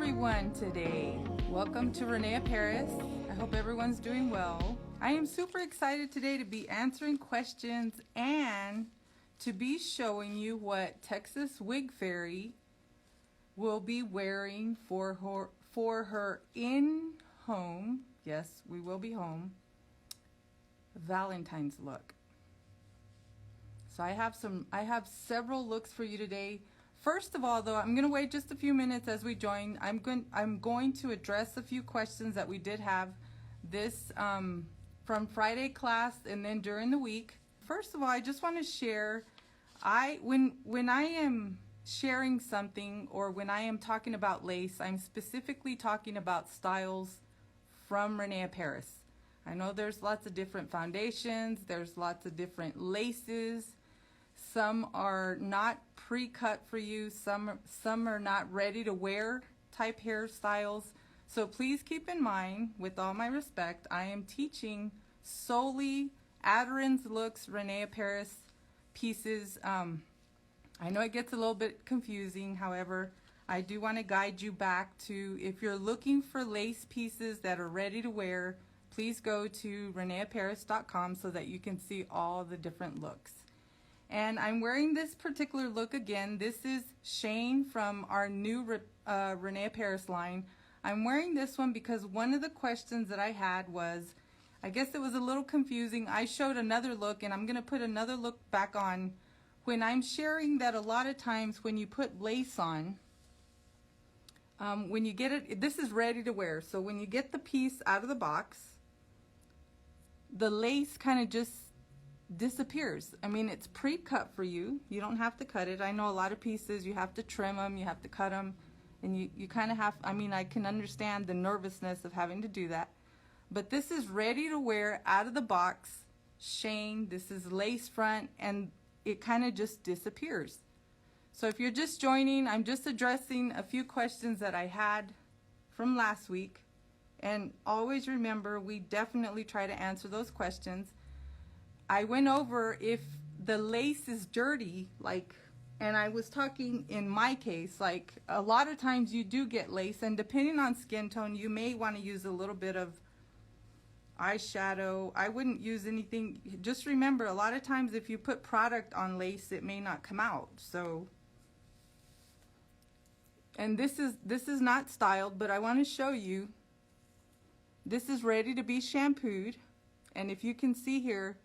everyone today. Welcome to René Paris. I hope everyone's doing well. I am super excited today to be answering questions and to be showing you what Texas Wig Fairy will be wearing for her in-home, yes, we will be home, Valentine's look. So I have several looks for you today. First of all, though, I'm going to wait just a few minutes as we join. I'm going to address a few questions that we did have this from Friday class and then during the week. First of all, I just want to share, when I am sharing something or when I am talking about lace, I'm specifically talking about styles from René Paris. I know there's lots of different foundations, there's lots of different laces. Some are not pre-cut for you, some are not ready to wear type hairstyles. So please keep in mind, with all my respect, I am teaching solely Aderans looks, René Paris pieces. I know it gets a little bit confusing, however, I do want to guide you back to, if you're looking for lace pieces that are ready to wear, please go to reneparis.com so that you can see all the different looks. And I'm wearing this particular look again. This is Shane from our new René Paris line. I'm wearing this one because one of the questions that I had was, I guess it was a little confusing. I showed another look and I'm going to put another look back on. When I'm sharing that a lot of times when you put lace on, when you get it, this is ready to wear. So when you get the piece out of the box, the lace kind of just disappears. I mean, it's pre-cut for you. You don't have to cut it. I know a lot of pieces you have to trim them, you have to cut them, and you kind of have, I mean, I can understand the nervousness of having to do that. But this is ready to wear out of the box. Shane, this is lace front, and it kind of just disappears. So if you're just joining, I'm just addressing a few questions that I had from last week. And always remember, we definitely try to answer those questions. I went over if the lace is dirty, and I was talking in my case, like a lot of times you do get lace, and depending on skin tone, you may want to use a little bit of eyeshadow. I wouldn't use anything. Just remember, a lot of times if you put product on lace, it may not come out. So, and this is not styled, but I want to show you. This is ready to be shampooed, and if you can see here,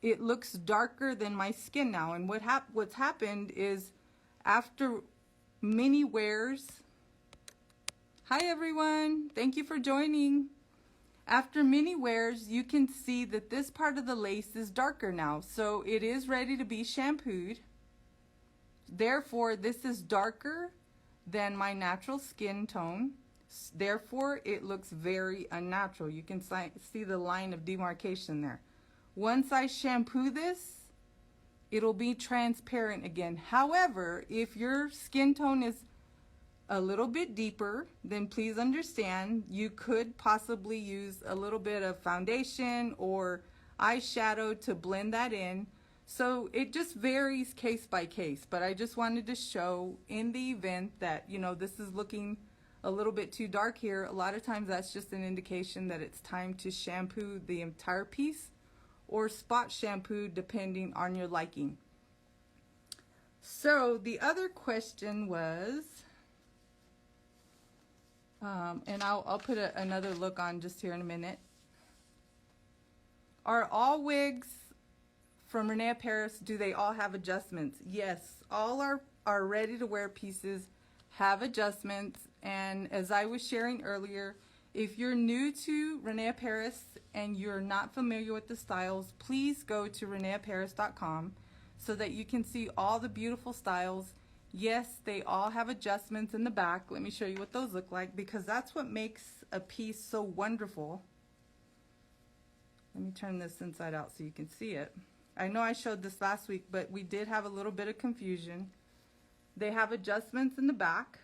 it looks darker than my skin now. And what's happened is, after many wears, hi everyone, thank you for joining. After many wears, you can see that this part of the lace is darker now, so it is ready to be shampooed. Therefore, this is darker than my natural skin tone. Therefore, it looks very unnatural. You can see the line of demarcation there. Once I shampoo this, it'll be transparent again. However, if your skin tone is a little bit deeper, then please understand you could possibly use a little bit of foundation or eyeshadow to blend that in. So it just varies case by case, but I just wanted to show, in the event that, you know, this is looking a little bit too dark here, a lot of times that's just an indication that it's time to shampoo the entire piece or spot shampoo depending on your liking. So the other question was, and I'll put another look on just here in a minute. Are all wigs from René Paris, do they all have adjustments? Yes, all our ready to wear pieces have adjustments. And as I was sharing earlier, if you're new to René Paris and you're not familiar with the styles, please go to reneparis.com so that you can see all the beautiful styles. Yes, they all have adjustments in the back. Let me show you what those look like, because that's what makes a piece so wonderful. Let me turn this inside out so you can see it. I know I showed this last week, but we did have a little bit of confusion. They have adjustments in the back,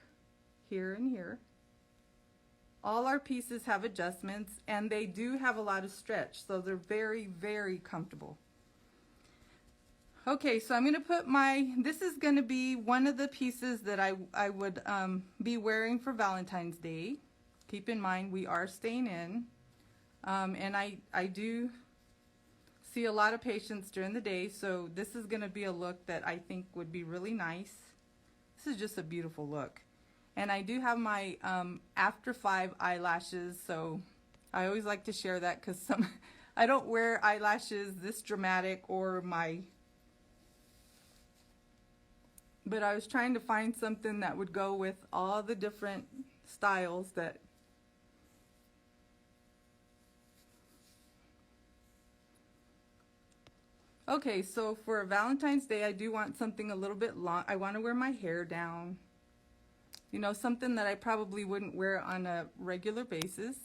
here and here. All our pieces have adjustments, and they do have a lot of stretch, so they're very, very comfortable. Okay, so I'm going to put this is going to be one of the pieces that I would be wearing for Valentine's Day. Keep in mind we are staying in, and I do see a lot of patients during the day, so this is going to be a look that I think would be really nice. This is just a beautiful look. And I do have my after 5 eyelashes, so I always like to share that because I don't wear eyelashes this dramatic but I was trying to find something that would go with all the different styles that Okay, so for Valentine's Day, I do want something a little bit long. I want to wear my hair down. You know, something that I probably wouldn't wear on a regular basis.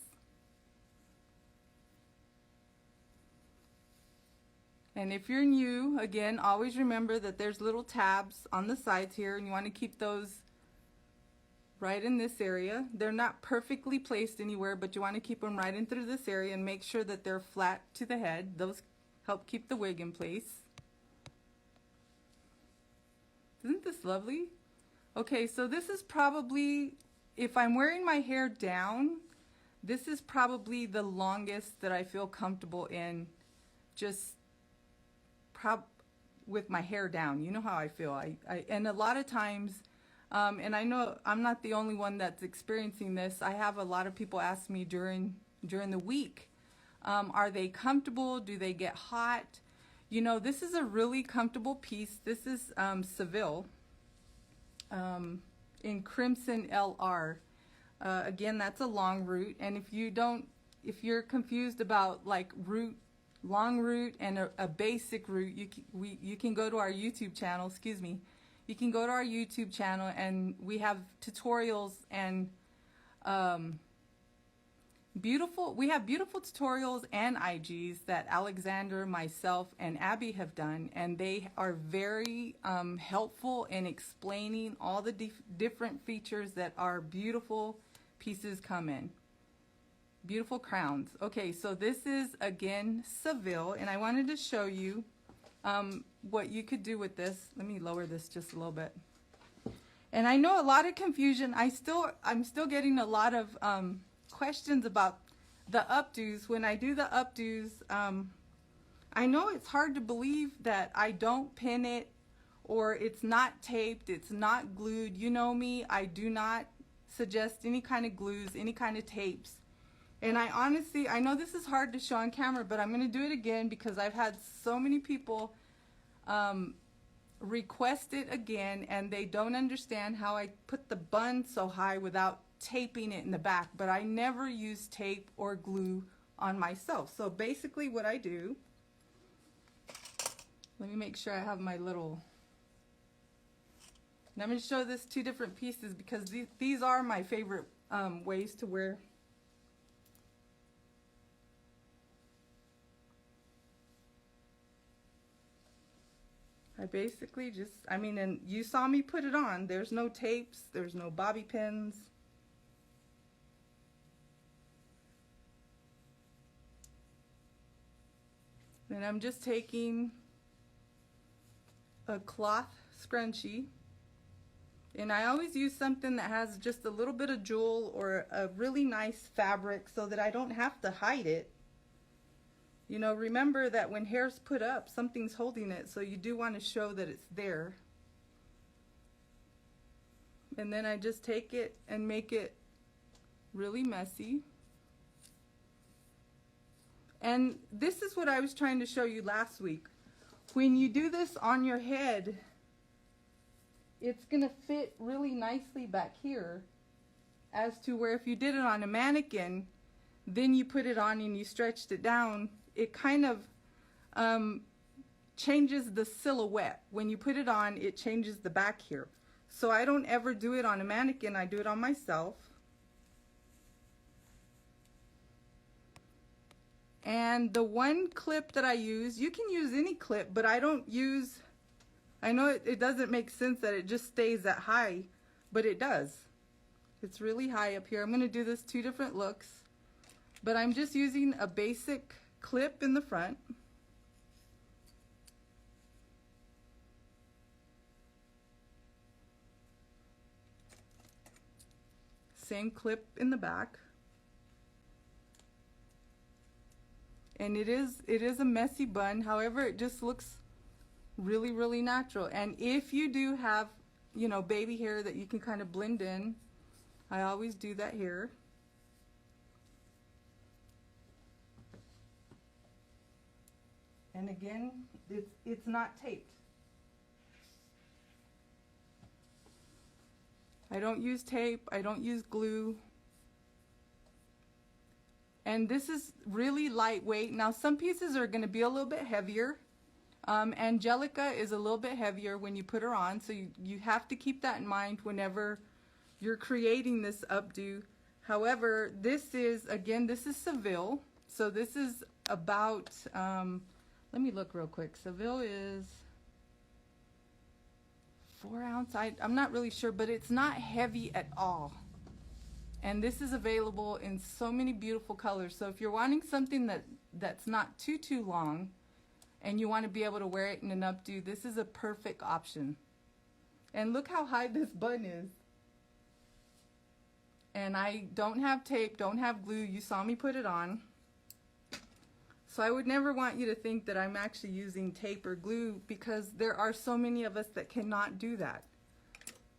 And if you're new, again, always remember that there's little tabs on the sides here, and you want to keep those right in this area. They're not perfectly placed anywhere, but you want to keep them right in through this area and make sure that they're flat to the head. Those help keep the wig in place. Isn't this lovely? Okay, so this is probably, if I'm wearing my hair down, this is probably the longest that I feel comfortable in, just with my hair down. You know how I feel. And a lot of times, and I know I'm not the only one that's experiencing this. I have a lot of people ask me during the week, are they comfortable? Do they get hot? You know, this is a really comfortable piece. This is Seville in Crimson LR. Again, that's a long root. And if you're confused about like long root and a basic root, you can go to our YouTube channel. Excuse me. You can go to our YouTube channel, and we have tutorials and we have beautiful tutorials and IGs that Alexander, myself, and Abby have done, and they are very helpful in explaining all the different features that our beautiful pieces come in. Beautiful crowns. Okay, so this is again Seville, and I wanted to show you what you could do with this. Let me lower this just a little bit. And I know a lot of confusion. I'm still getting a lot of questions about the updos. When I do the updos, I know it's hard to believe that I don't pin it, or it's not taped, it's not glued. You know me, I do not suggest any kind of glues, any kind of tapes. And I know this is hard to show on camera, but I'm going to do it again because I've had so many people request it again, and they don't understand how I put the bun so high without taping it in the back. But I never use tape or glue on myself. So basically what I do, let me make sure I have my little, and I'm going to show this 2 different pieces because these are my favorite ways to wear. I basically just, and you saw me put it on. There's no tapes, there's no bobby pins. And I'm just taking a cloth scrunchie, and I always use something that has just a little bit of jewel or a really nice fabric so that I don't have to hide it. You know, remember that when hair's put up, something's holding it, so you do want to show that it's there. And then I just take it and make it really messy. And this is what I was trying to show you last week. When you do this on your head, it's going to fit really nicely back here, as to where if you did it on a mannequin, then you put it on and you stretched it down, it kind of changes the silhouette. When you put it on, it changes the back here. So I don't ever do it on a mannequin, I do it on myself. And the one clip that I use, you can use any clip, but I don't use, I know it doesn't make sense that it just stays that high, but it does. It's really high up here. I'm going to do this 2 different looks, but I'm just using a basic clip in the front. Same clip in the back. And it is a messy bun, however, it just looks really, really natural. And if you do have, you know, baby hair that you can kind of blend in, I always do that here. And again, it's not taped. I don't use tape, I don't use glue. And this is really lightweight. Now some pieces are going to be a little bit heavier. Angelica is a little bit heavier when you put her on, so you have to keep that in mind whenever you're creating this updo. However, this is, again, this is Seville. So this is about, let me look real quick. Seville is 4 ounce. I'm not really sure, but it's not heavy at all. And this is available in so many beautiful colors. So if you're wanting something that's not too long and you want to be able to wear it in an updo, this is a perfect option. And look how high this bun is. And I don't have tape, don't have glue. You saw me put it on. So I would never want you to think that I'm actually using tape or glue, because there are so many of us that cannot do that.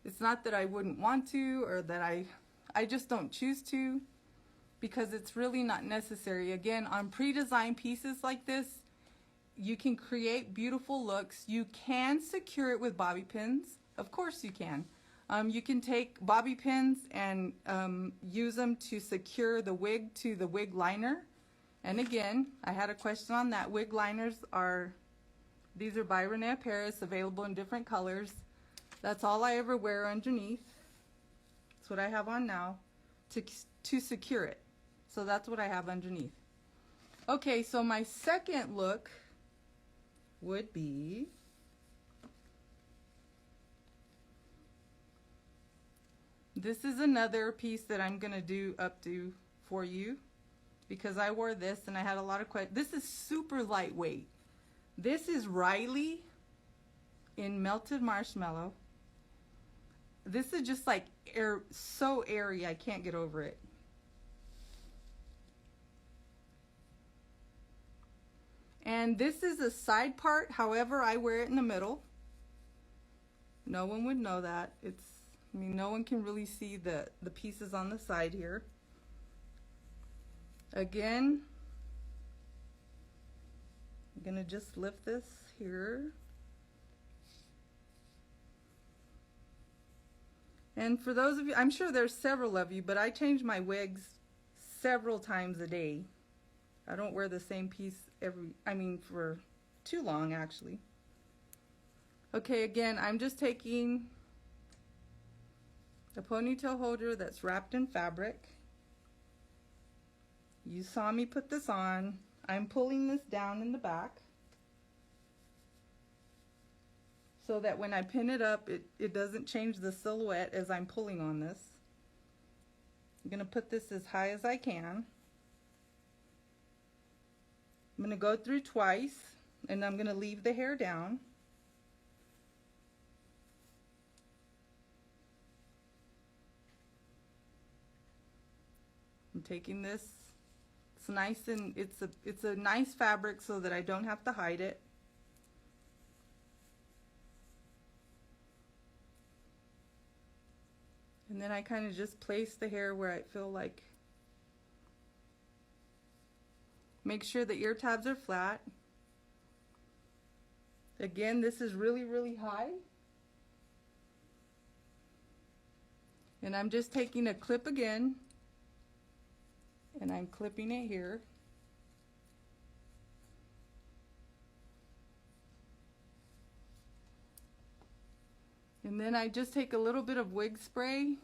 It's not that I wouldn't want to, or that I just don't choose to, because it's really not necessary. Again, on pre-designed pieces like this, you can create beautiful looks. You can secure it with bobby pins. Of course you can. You can take bobby pins and use them to secure the wig to the wig liner. And again, I had a question on that. Wig liners are, these are by René, available in different colors. That's all I ever wear underneath. That's what I have on now to secure it. So that's what I have underneath. Okay, so my second look would be this is another piece that I'm gonna do updo for you, because I wore this and I had a lot of questions. This is super lightweight. This is Riley in melted marshmallow. This is just like so airy, I can't get over it. And this is a side part, however, I wear it in the middle. No one would know that. I mean, no one can really see the pieces on the side here. Again, I'm gonna just lift this here. And for those of you, I'm sure there's several of you, but I change my wigs several times a day. I don't wear the same piece for too long actually. Okay, again, I'm just taking a ponytail holder that's wrapped in fabric. You saw me put this on. I'm pulling this down in the back so that when I pin it up, it doesn't change the silhouette as I'm pulling on this. I'm gonna put this as high as I can. I'm gonna go through twice, and I'm gonna leave the hair down. I'm taking this. It's nice, and it's a nice fabric so that I don't have to hide it. And then I kind of just place the hair where I feel like. Make sure the ear tabs are flat. Again, this is really, really high. And I'm just taking a clip again, and I'm clipping it here. And then I just take a little bit of wig spray,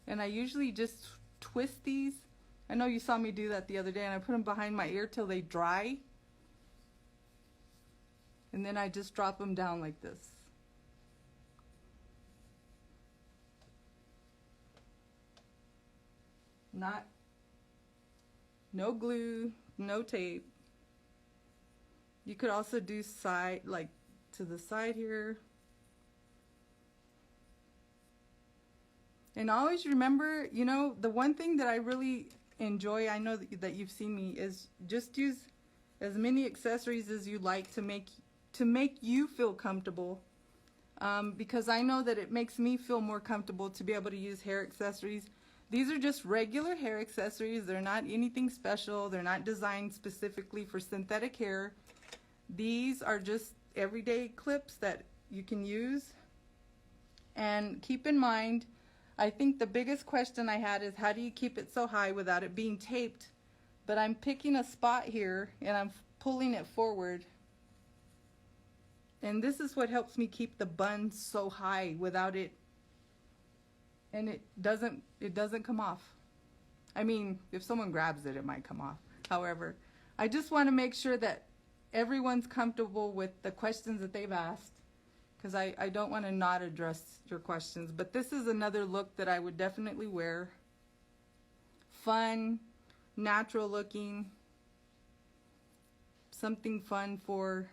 and I usually just twist these. I know you saw me do that the other day, and I put them behind my ear till they dry. And then I just drop them down like this. No glue, no tape. You could also do side, like to the side here. And always remember, you know, the one thing that I really enjoy, I know that you've seen me, is just use as many accessories as you like to make you feel comfortable. Because I know that it makes me feel more comfortable to be able to use hair accessories. These are just regular hair accessories. They're not anything special. They're not designed specifically for synthetic hair. These are just everyday clips that you can use. And keep in mind, I think the biggest question I had is, how do you keep it so high without it being taped? But I'm picking a spot here and I'm pulling it forward. And this is what helps me keep the bun so high without it, and it doesn't come off. I mean, if someone grabs it, it might come off. However, I just want to make sure that everyone's comfortable with the questions that they've asked, because I don't want to not address your questions. But this is another look that I would definitely wear. Fun, natural looking, something fun for,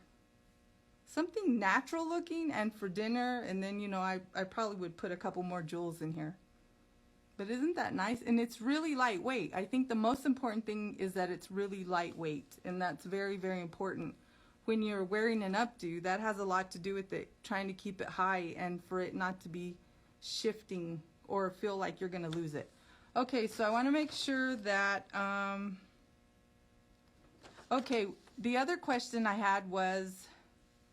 something natural looking and for dinner. And then, you know, I probably would put a couple more jewels in here. But isn't that nice? And it's really lightweight. I think the most important thing is that it's really lightweight, and that's very, very important. When you're wearing an updo, that has a lot to do with it, trying to keep it high and for it not to be shifting or feel like you're going to lose it. Okay, so I want to make sure that, okay, the other question I had was,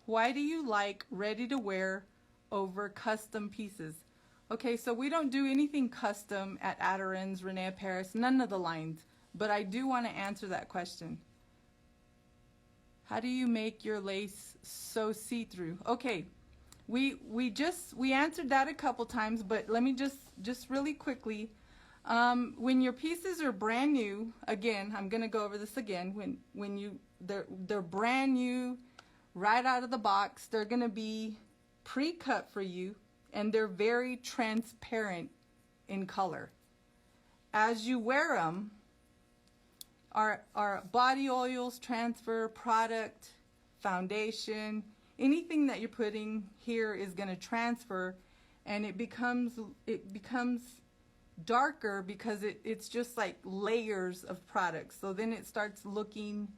why do you like ready-to-wear over custom pieces? Okay, so we don't do anything custom at Aderans, René, Paris, none of the lines, but I do want to answer that question. How do you make your lace so see-through? Okay, we answered that a couple times, but let me just really quickly. When your pieces are brand new, again, I'm going to go over this again. When they're brand new, right out of the box, they're going to be pre-cut for you, and they're very transparent in color. As you wear them, our body oils transfer, product, foundation, anything that you're putting here is going to transfer, and it becomes darker because it's just like layers of products. So then it starts looking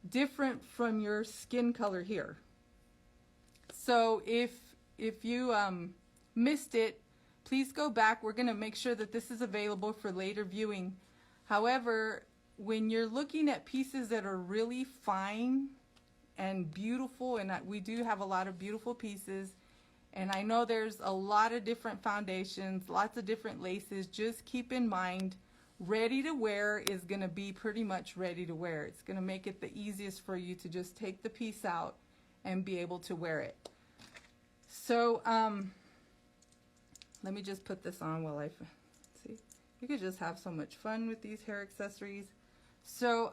different from your skin color here. So if you missed it, please go back. We're going to make sure that this is available for later viewing. However, when you're looking at pieces that are really fine and beautiful, and we do have a lot of beautiful pieces, and I know there's a lot of different foundations, lots of different laces, just keep in mind, ready to wear is going to be pretty much ready to wear. It's going to make it the easiest for you to just take the piece out and be able to wear it. So let me just put this on while I see. You could just have so much fun with these hair accessories. So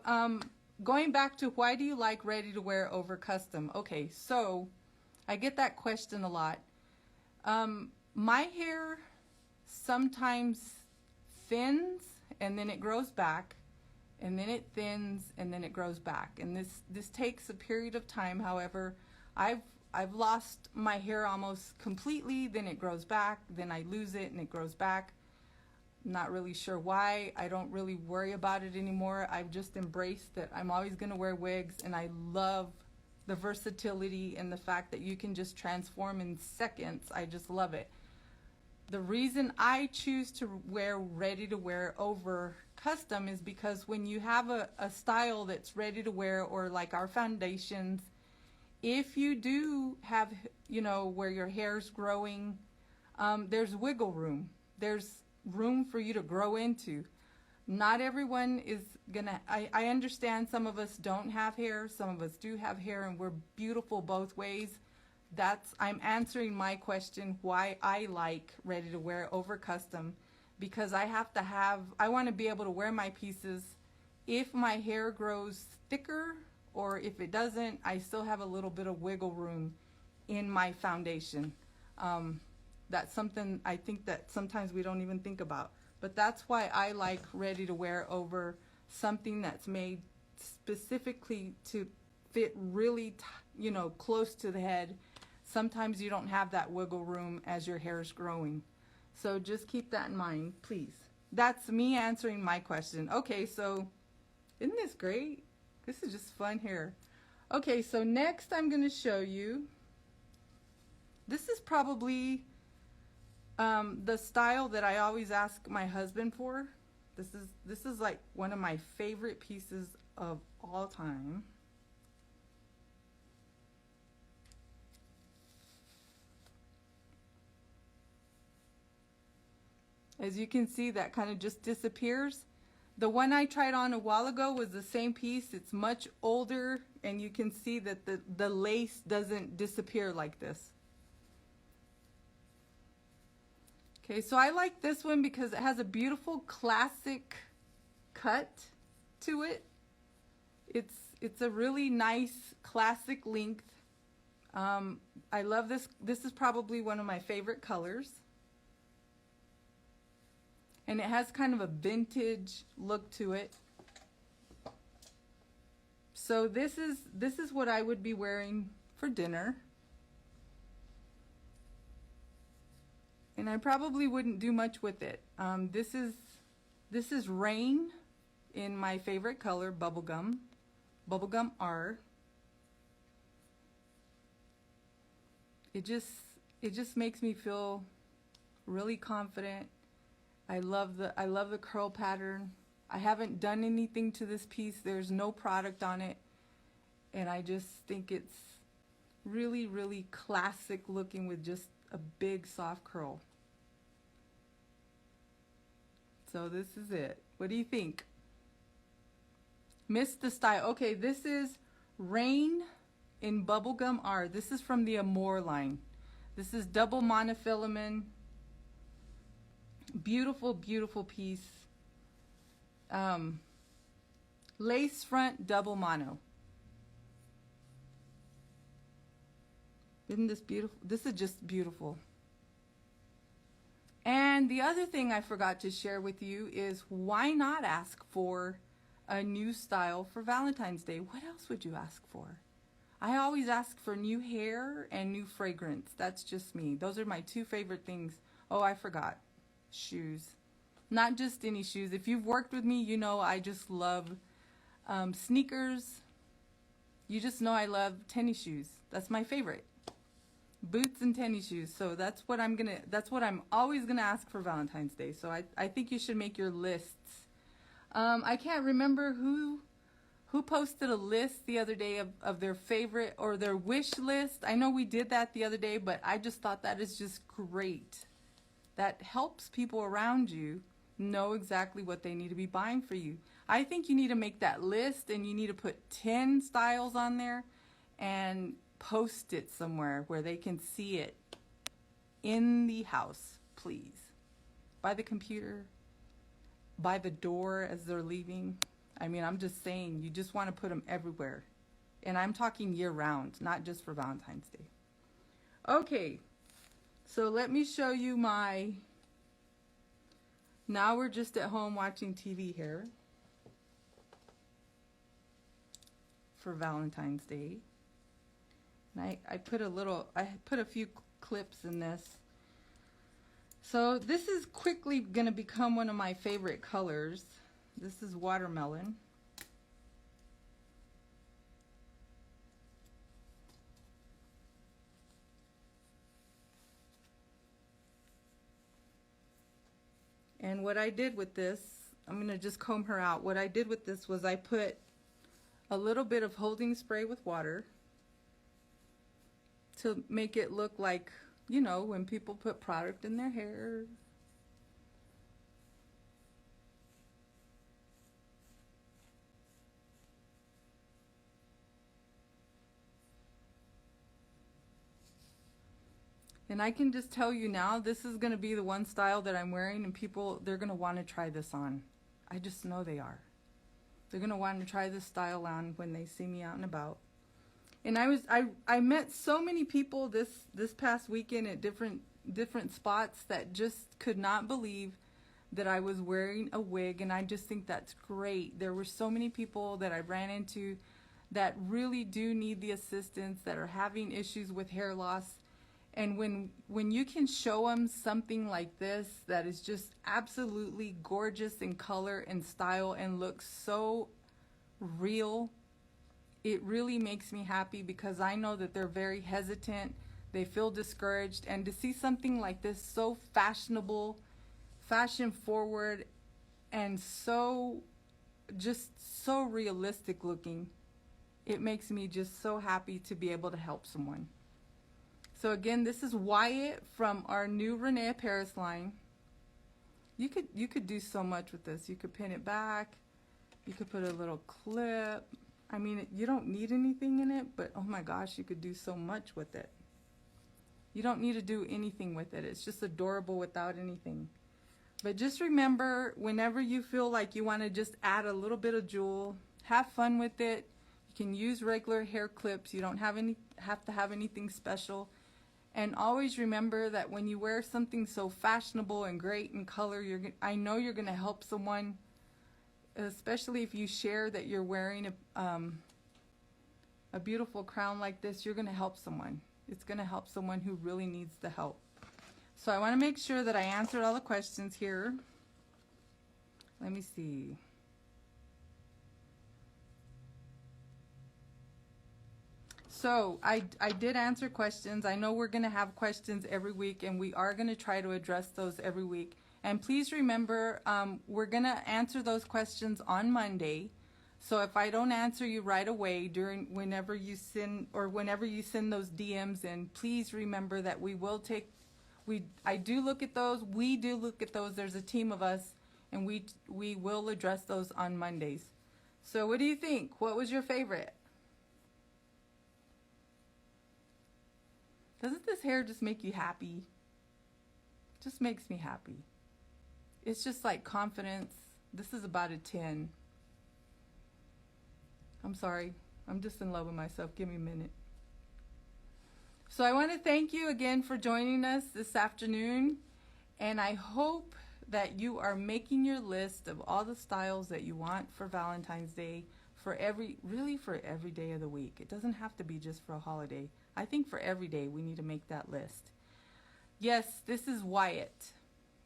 going back to, why do you like ready to wear over custom? Okay, so I get that question a lot. My hair sometimes thins and then it grows back, and then it thins and then it grows back, and this takes a period of time. However, I've lost my hair almost completely, then it grows back, then I lose it and it grows back. Not really sure why. I don't really worry about it anymore. I've just embraced that I'm always going to wear wigs, and I love the versatility and the fact that you can just transform in seconds. I just love it. The reason I choose to wear ready to wear over custom is because when you have a style that's ready to wear, or like our foundations, if you do have, you know, where your hair's growing, there's wiggle room. There's room for you to grow into. Not everyone is gonna, I understand some of us don't have hair, some of us do have hair, and we're beautiful both ways. I'm answering my question, why I like ready to wear over custom, because I want to be able to wear my pieces. If my hair grows thicker, or if it doesn't, I still have a little bit of wiggle room in my foundation. That's something I think that sometimes we don't even think about. But that's why I like ready to wear over something that's made specifically to fit really, you know, close to the head. Sometimes you don't have that wiggle room as your hair is growing. So just keep that in mind, please. That's me answering my question. Okay, so isn't this great? This is just fun here. Okay, so next I'm going to show you, this is probably the style that I always ask my husband for. This is like one of my favorite pieces of all time. As you can see, that kind of just disappears. The one I tried on a while ago was the same piece. It's much older, and you can see that the lace doesn't disappear like this. Okay, so I like this one because it has a beautiful classic cut to it. It's a really nice classic length. I love this. This is probably one of my favorite colors. And it has kind of a vintage look to it. So this is what I would be wearing for dinner. And I probably wouldn't do much with it. This is Rain in my favorite color, Bubblegum R. It just makes me feel really confident. I love the curl pattern. I haven't done anything to this piece. There's no product on it. And I just think it's really, really classic looking with just a big soft curl. So this is it. What do you think? Missed the style. Okay, this is Rain in Bubblegum R. This is from the Amore line. This is double monofilament. Beautiful, beautiful piece. Lace front, double mono. Isn't this beautiful? This is just beautiful. And the other thing I forgot to share with you is, why not ask for a new style for Valentine's Day? What else would you ask for? I always ask for new hair and new fragrance. That's just me. Those are my two favorite things. Oh, I forgot. Shoes. Not just any shoes. If you've worked with me, you know I just love sneakers. You just know I love tennis shoes. That's my favorite. Boots and tennis shoes. So that's what I'm always gonna ask for Valentine's Day. So I think you should make your lists. I can't remember who posted a list the other day of their favorite or their wish list. I know we did that the other day, but I just thought that is just great. That helps people around you know exactly what they need to be buying for you. I think you need to make that list, and you need to put 10 styles on there and post it somewhere where they can see it in the house, please. By the computer, by the door as they're leaving. I mean, I'm just saying, you just want to put them everywhere. And I'm talking year round, not just for Valentine's Day. Okay. So let me show you my, now we're just at home watching TV here for Valentine's Day. And I put a few clips in this. So this is quickly going to become one of my favorite colors. This is watermelon. And what I did with this, I'm going to just comb her out. What I did with this was I put a little bit of holding spray with water to make it look like, you know, when people put product in their hair. And I can just tell you now, this is going to be the one style that I'm wearing, and people, they're going to want to try this on. I just know they are. They're going to want to try this style on when they see me out and about. And I met so many people this past weekend at different spots that just could not believe that I was wearing a wig, and I just think that's great. There were so many people that I ran into that really do need the assistance, that are having issues with hair loss. And when you can show them something like this that is just absolutely gorgeous in color and style and looks so real, it really makes me happy, because I know that they're very hesitant, they feel discouraged, and to see something like this so fashionable, fashion forward, and so just so realistic looking, it makes me just so happy to be able to help someone. So again, this is Wyatt from our new René Paris line. You could do so much with this. You could pin it back. You could put a little clip. I mean, you don't need anything in it, but oh my gosh, you could do so much with it. You don't need to do anything with it. It's just adorable without anything. But just remember, whenever you feel like you want to just add a little bit of jewel, have fun with it. You can use regular hair clips. You don't have to have anything special. And always remember that when you wear something so fashionable and great in color, I know you're going to help someone, especially if you share that you're wearing a beautiful crown like this. You're going to help someone. It's going to help someone who really needs the help. So I want to make sure that I answered all the questions here. Let me see. So I did answer questions. I know we're going to have questions every week, and we are going to try to address those every week. And please remember, we're going to answer those questions on Monday. So if I don't answer you right away whenever you send those DMs in, please remember that I do look at those. We do look at those. There's a team of us, and we will address those on Mondays. So what do you think? What was your favorite? Doesn't this hair just make you happy? Just makes me happy. It's just like confidence. This is about a 10. I'm sorry. I'm just in love with myself. Give me a minute. So I want to thank you again for joining us this afternoon. And I hope that you are making your list of all the styles that you want for Valentine's Day, really for every day of the week. It doesn't have to be just for a holiday. I think for every day we need to make that list. Yes, this is Wyatt.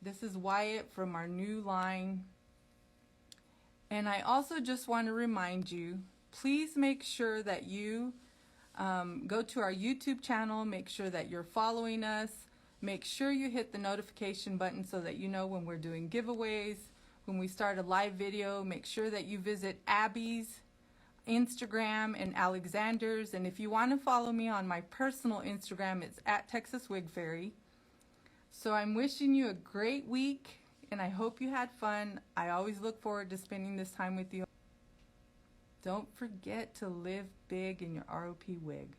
This is Wyatt from our new line. And I also just want to remind you, please make sure that you go to our YouTube channel, make sure that you're following us, make sure you hit the notification button so that you know when we're doing giveaways, when we start a live video. Make sure that you visit Abby's Instagram and Alexander's, and if you want to follow me on my personal Instagram, it's @TexasWigFairy. So I'm wishing you a great week, and I hope you had fun. I always look forward to spending this time with you. Don't forget to live big in your ROP wig.